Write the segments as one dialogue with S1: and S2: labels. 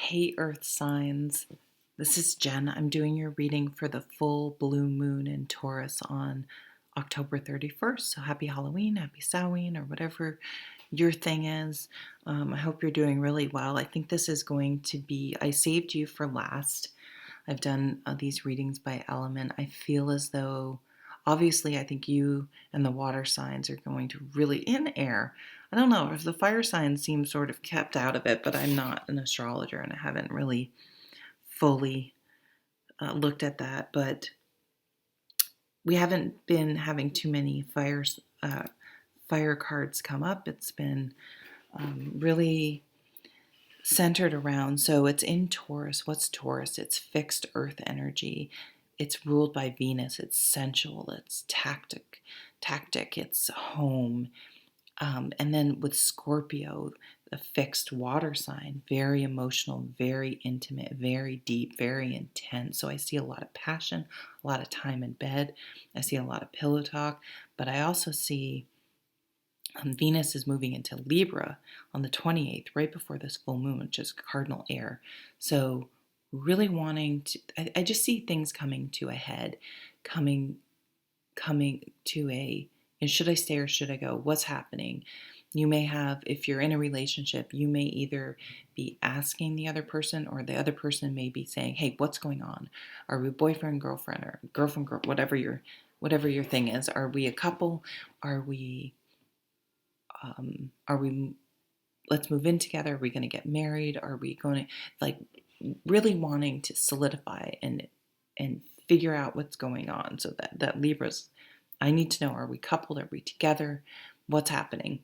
S1: Hey Earth signs, this is Jen. I'm doing your reading for the full blue moon in Taurus on October 31st. So happy Halloween, happy Samhain, or whatever your thing is. I hope you're doing really well. I think this is going to be, I saved you for last. I've done these readings by element. I feel as though, obviously, I think you and the water signs are going to really, in air. I don't know if the fire signs seem sort of kept out of it, but I'm not an astrologer and I haven't really fully looked at that. But we haven't been having too many fire cards come up. It's been really centered around, so it's in Taurus. What's Taurus? It's fixed earth energy. It's ruled by Venus. It's sensual. It's tactic. It's home. And then with Scorpio, a fixed water sign, very emotional, very intimate, very deep, very intense. So I see a lot of passion, a lot of time in bed. I see a lot of pillow talk, but I also see Venus is moving into Libra on the 28th, right before this full moon, which is cardinal air. So really wanting to, I just see things coming to a head, coming to a, and should I stay or should I go? What's happening? You may have, if you're in a relationship, you may either be asking the other person or the other person may be saying, hey, what's going on? Are we boyfriend, girlfriend, or girlfriend, whatever your thing is? Are we a couple? Are we let's move in together? Are we going to get married? Are we going to, like, really wanting to solidify and figure out what's going on? So that Libra's, I need to know, are we coupled? Are we together? What's happening?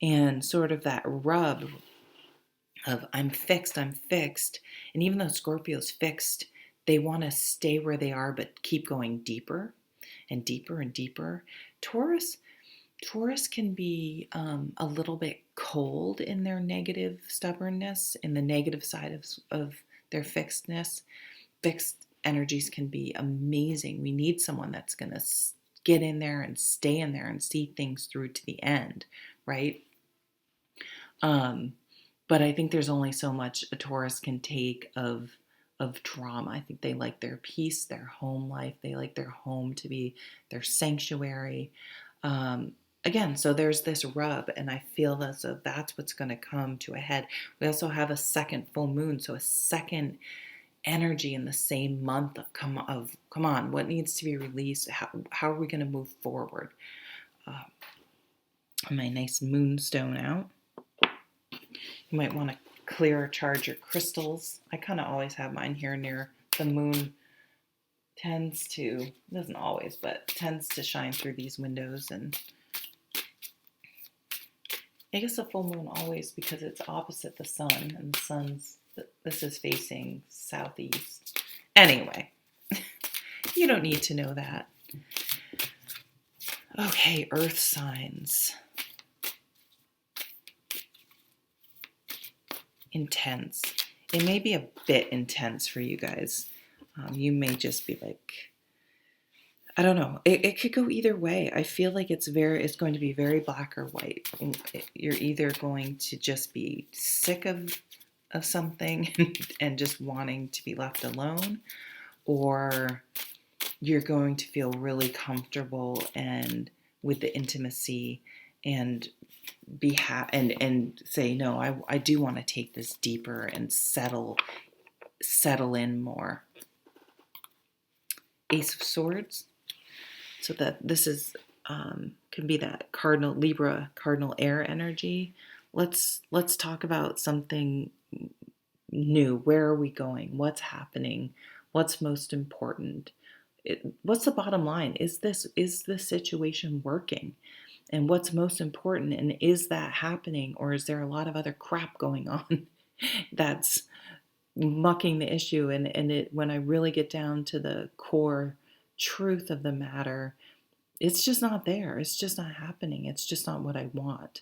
S1: And sort of that rub of I'm fixed. And even though Scorpio's fixed, they want to stay where they are, but keep going deeper and deeper and deeper. Taurus can be a little bit cold in their negative stubbornness, in the negative side of their fixedness. Fixed energies can be amazing. We need someone that's going to get in there and stay in there and see things through to the end, right? But I think there's only so much a Taurus can take of drama. I think they like their peace, their home life. They like their home to be their sanctuary. Again, so there's this rub, and I feel as though that's what's going to come to a head. We also have a second full moon, so a second energy in the same month of come on, what needs to be released? How are we going to move forward? My nice moonstone out. You might want to clear or charge your crystals. I kind of always have mine here near the moon. Doesn't always, but tends to shine through these windows. And I guess the full moon always, because it's opposite the sun, and this is facing southeast. Anyway, you don't need to know that. Okay, earth signs. Intense. It may be a bit intense for you guys. You may just be like, I don't know. It could go either way. I feel like it's going to be very black or white. You're either going to just be sick of something and just wanting to be left alone, or you're going to feel really comfortable and with the intimacy and be and say, no, I do want to take this deeper and settle in more. Ace of Swords. So that this is can be that Libra cardinal air energy. Let's talk about something new. Where are we going? What's happening? What's most important? What's the bottom line? Is this situation working? And what's most important? And is that happening, or is there a lot of other crap going on that's mucking the issue? And when I really get down to the core truth of the matter, it's just not there. It's just not happening. It's just not what I want.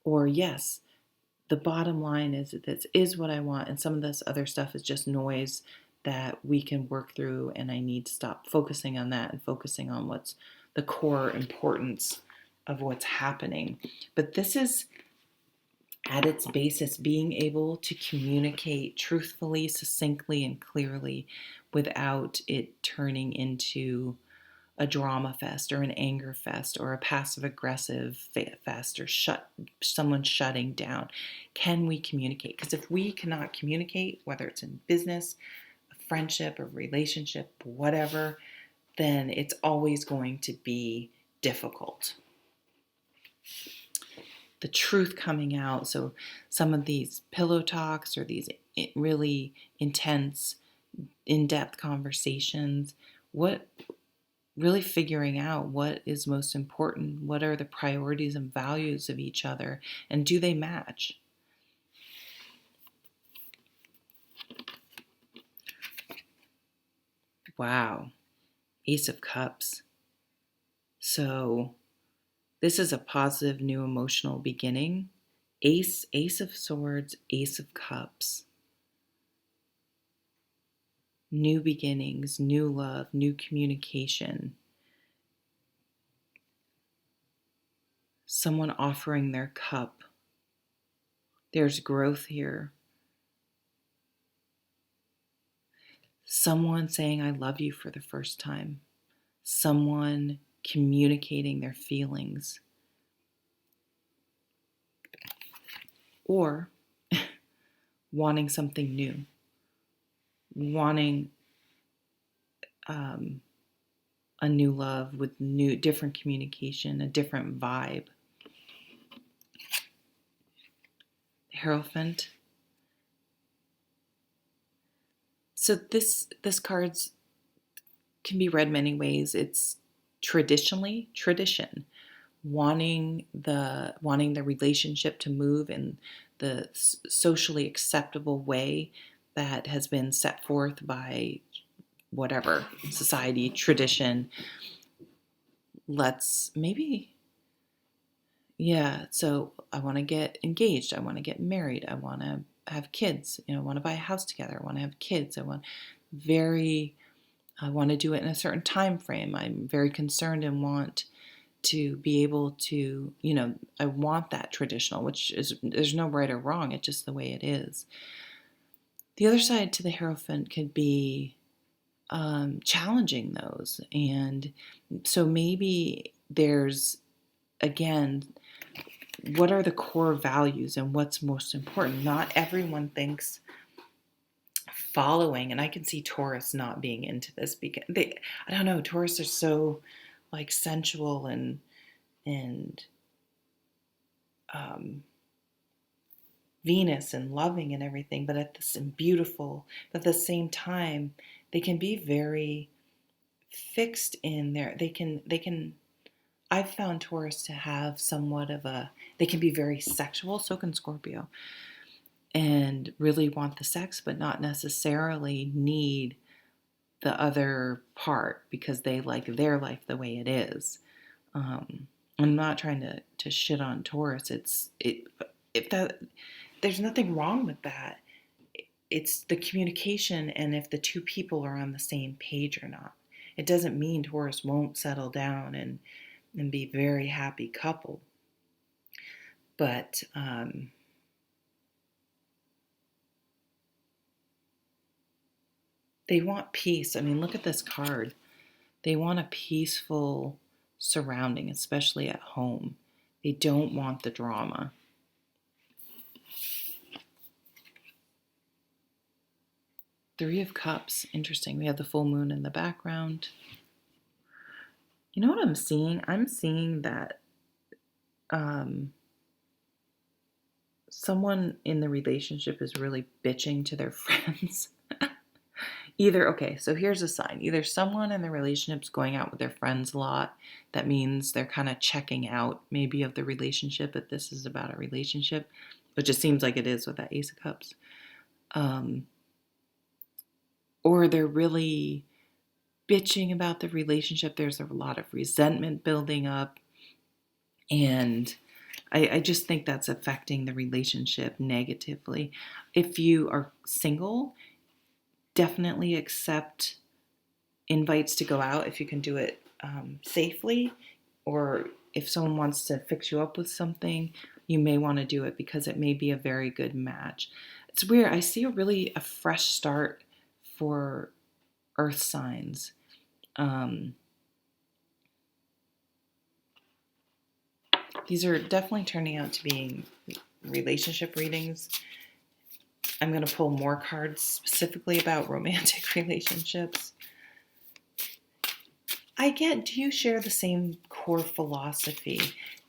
S1: Or yes, the bottom line is that this is what I want, and some of this other stuff is just noise that we can work through, and I need to stop focusing on that and focusing on what's the core importance of what's happening. But this is at its basis, being able to communicate truthfully, succinctly, and clearly without it turning into a drama fest or an anger fest or a passive aggressive fest or someone shutting down. Can we communicate? Because if we cannot communicate, whether it's in business, a friendship, a relationship, whatever, then it's always going to be difficult. The truth coming out. So some of these pillow talks or these really intense, in-depth conversations, really figuring out what is most important, what are the priorities and values of each other, and do they match? Wow, Ace of Cups. So this is a positive new emotional beginning. Ace of Swords, Ace of Cups. New beginnings, new love, new communication. Someone offering their cup. There's growth here. Someone saying, I love you for the first time. Someone communicating their feelings. Or wanting something new. Wanting a new love with different communication, a different vibe. Hierophant. So this card's can be read many ways. It's tradition, wanting the relationship to move in the socially acceptable way that has been set forth by whatever society, tradition. So I want to get engaged, I want to get married, I want to have kids, I want to buy a house together, I want to have kids, I want to do it in a certain time frame. I'm very concerned and want to be able to, I want that traditional, which is, there's no right or wrong, it's just the way it is. The other side to the Hierophant could be challenging those. And so maybe there's, again, what are the core values and what's most important? Not everyone thinks following, and I can see Taurus not being into this because I don't know, Taurus are so like sensual and Venus and loving and everything, but and beautiful, but at the same time, they can be very fixed in their, they can I've found Taurus to have somewhat of they can be very sexual, so can Scorpio, and really want the sex, but not necessarily need the other part because they like their life the way it is. I'm not trying to shit on Taurus. There's nothing wrong with that. It's the communication and if the two people are on the same page or not. It doesn't mean Taurus won't settle down and be very happy couple. But they want peace. I mean, look at this card. They want a peaceful surrounding, especially at home. They don't want the drama. Three of Cups. Interesting. We have the full moon in the background. You know what I'm seeing? I'm seeing that someone in the relationship is really bitching to their friends. So here's a sign. Either someone in the relationship's going out with their friends a lot. That means they're kind of checking out maybe of the relationship, but this is about a relationship, which it seems like it is with that Ace of Cups. Or they're really bitching about the relationship. There's a lot of resentment building up. And I just think that's affecting the relationship negatively. If you are single, definitely accept invites to go out if you can do it safely, or if someone wants to fix you up with something, you may want to do it because it may be a very good match. It's weird. I see a fresh start for earth signs. These are definitely turning out to be relationship readings. I'm going to pull more cards specifically about romantic relationships. Do you share the same core philosophy?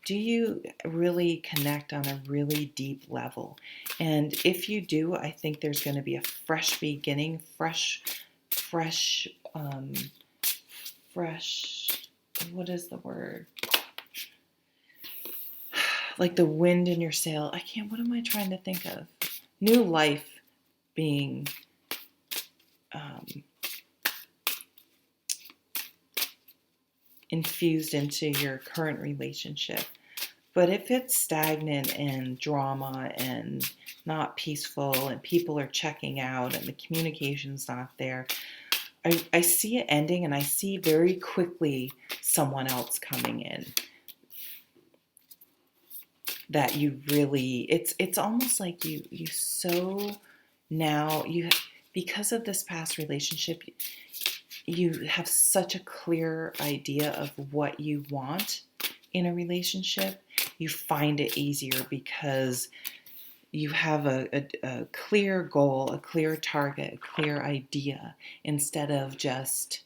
S1: Do you really connect on a really deep level? And if you do, I think there's going to be a fresh beginning, fresh, what is the word? Like the wind in your sail. What am I trying to think of? New life being infused into your current relationship. But if it's stagnant and drama and not peaceful and people are checking out and the communication's not there, I see it ending, and I see very quickly someone else coming in that you really, it's almost like you because of this past relationship, you have such a clear idea of what you want in a relationship. You find it easier because you have a clear goal, a clear target, a clear idea, instead of just,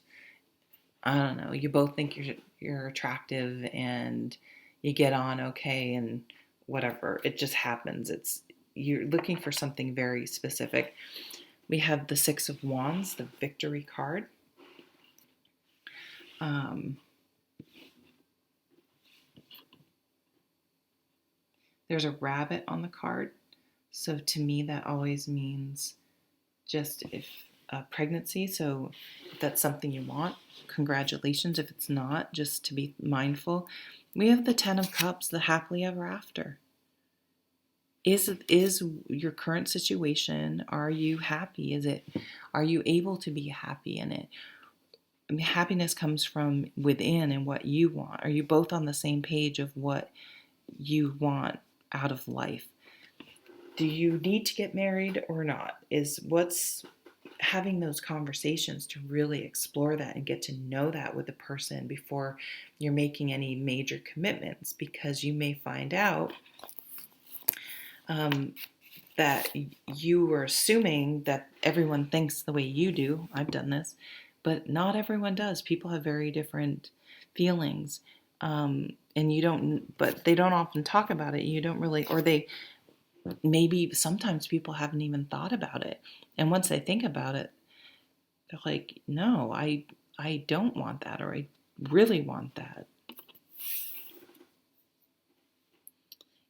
S1: I don't know, you both think you're attractive and you get on okay and whatever. It just happens. You're looking for something very specific. We have the Six of Wands, the victory card. There's a rabbit on the card. So to me, that always means just if pregnancy. So if that's something you want, congratulations. If it's not, just to be mindful. We have the Ten of Cups, the happily ever after. Is your current situation, are you happy? Are you able to be happy in it? I mean, happiness comes from within and what you want. Are you both on the same page of what you want out of life? Do you need to get married or not? What's having those conversations to really explore that and get to know that with the person before you're making any major commitments, because you may find out that you were assuming that everyone thinks the way you do. I've done this, but not everyone does. People have very different feelings, and but they don't often talk about it. You don't really, or maybe sometimes people haven't even thought about it. And once they think about it, they're like, no, I don't want that, or I really want that.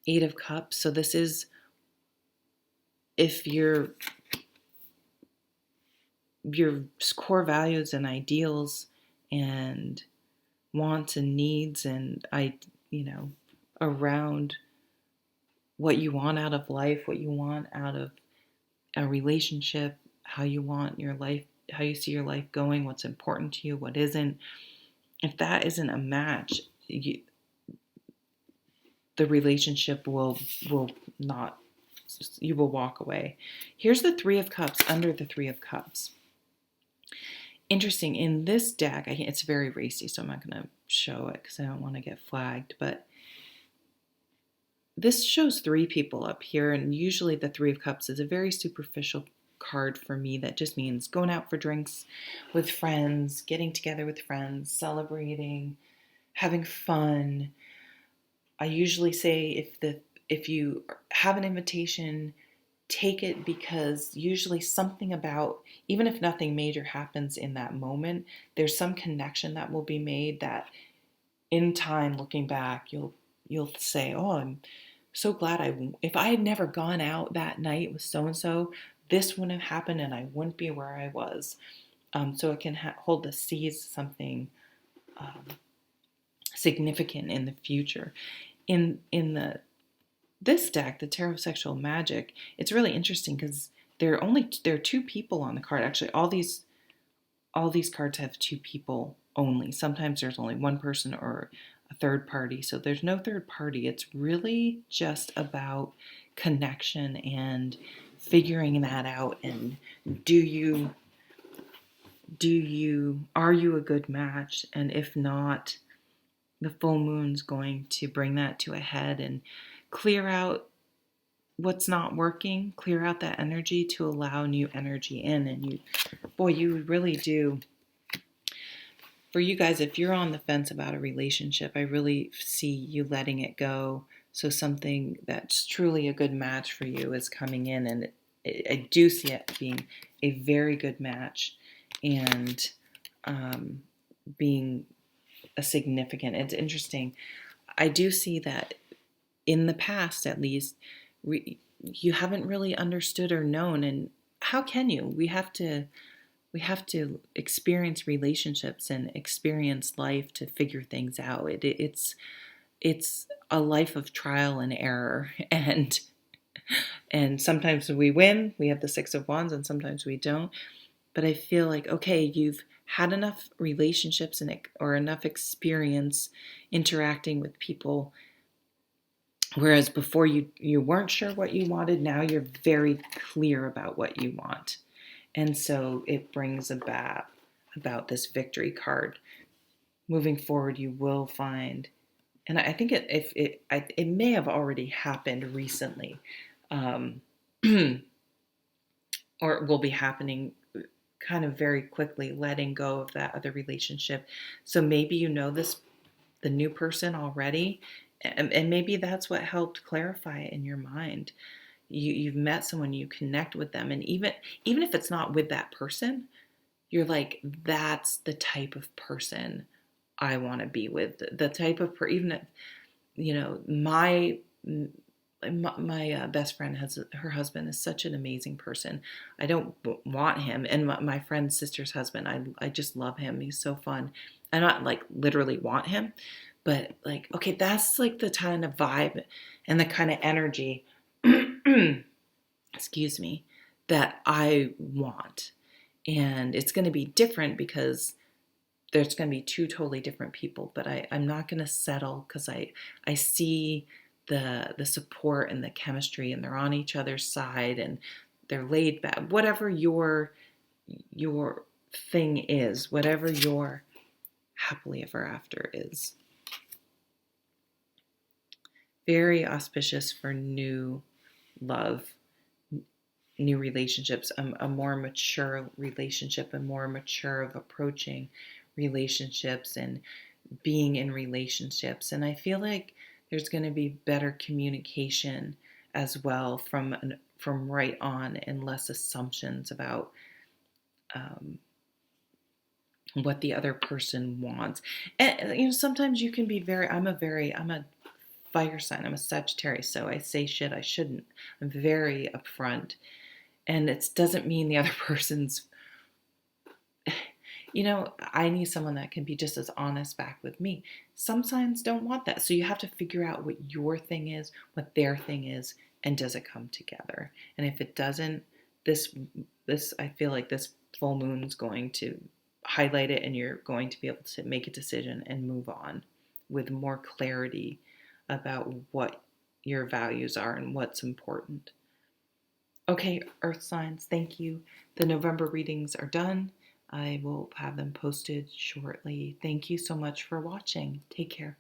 S1: Eight of Cups. So this is if your core values and ideals and wants and needs and around what you want out of life, what you want out of a relationship, how you want your life, how you see your life going, what's important to you, what isn't. If that isn't a match, the relationship will not, you will walk away. Here's the Three of Cups under the Three of Cups. Interesting, in this deck, it's very racy, so I'm not going to show it because I don't want to get flagged, but this shows three people up here, and usually the Three of Cups is a very superficial card for me that just means going out for drinks with friends, getting together with friends, celebrating, having fun. I usually say if you have an invitation, take it, because usually something about, even if nothing major happens in that moment, there's some connection that will be made that in time, looking back, you'll say, oh, I'm so glad if I had never gone out that night with so-and-so, this wouldn't have happened and I wouldn't be where I was. So it can hold the seeds to something significant in the future. In this deck, the Tarot of Sexual Magic, it's really interesting because there are two people on the card. Actually, all these cards have two people only. Sometimes there's only one person or a third party. So there's no third party. It's really just about connection and figuring that out. And do you are you a good match? And if not, the full moon's going to bring that to a head and clear out what's not working, clear out that energy to allow new energy in. And you really do. For you guys, if you're on the fence about a relationship, I really see you letting it go. So something that's truly a good match for you is coming in, and I do see it being a very good match and being a significant. It's interesting. I do see that in the past, at least, you haven't really understood or known. And how can you? We have to experience relationships and experience life to figure things out. It's a life of trial and error, and sometimes we win. We have the Six of Wands, and sometimes we don't. But I feel like, okay, you've had enough relationships or enough experience interacting with people. Whereas before you weren't sure what you wanted, now you're very clear about what you want. And so it brings about this victory card. Moving forward, you will find, and I think it may have already happened recently, or it will be happening kind of very quickly, letting go of that other relationship. So maybe you know the new person already, and maybe that's what helped clarify it in your mind. You've met someone, you connect with them, and even if it's not with that person, you're like, that's the type of person I want to be with. The type of even if, my best friend her husband is such an amazing person. I don't want him, and my friend's sister's husband, I just love him. He's so fun. I not like literally want him, but like, okay, that's like the kind of vibe and the kind of energy excuse me, that I want. And it's going to be different because there's going to be two totally different people, but I'm not going to settle because I see the support and the chemistry, and they're on each other's side and they're laid back. Whatever your thing is, whatever your happily ever after is. Very auspicious for new love, new relationships, a more mature relationship, a more mature of approaching relationships and being in relationships. And I feel like there's going to be better communication as well from right on, and less assumptions about what the other person wants. And sometimes you can be I'm a fire sign. I'm a Sagittarius, so I say shit I shouldn't. I'm very upfront. And it doesn't mean the other person's, I need someone that can be just as honest back with me. Some signs don't want that. So you have to figure out what your thing is, what their thing is, and does it come together? And if it doesn't, this I feel like this full moon's going to highlight it, and you're going to be able to make a decision and move on with more clarity about what your values are and what's important. Okay, Earth signs, thank you. The November readings are done. I will have them posted shortly. Thank you so much for watching. Take care.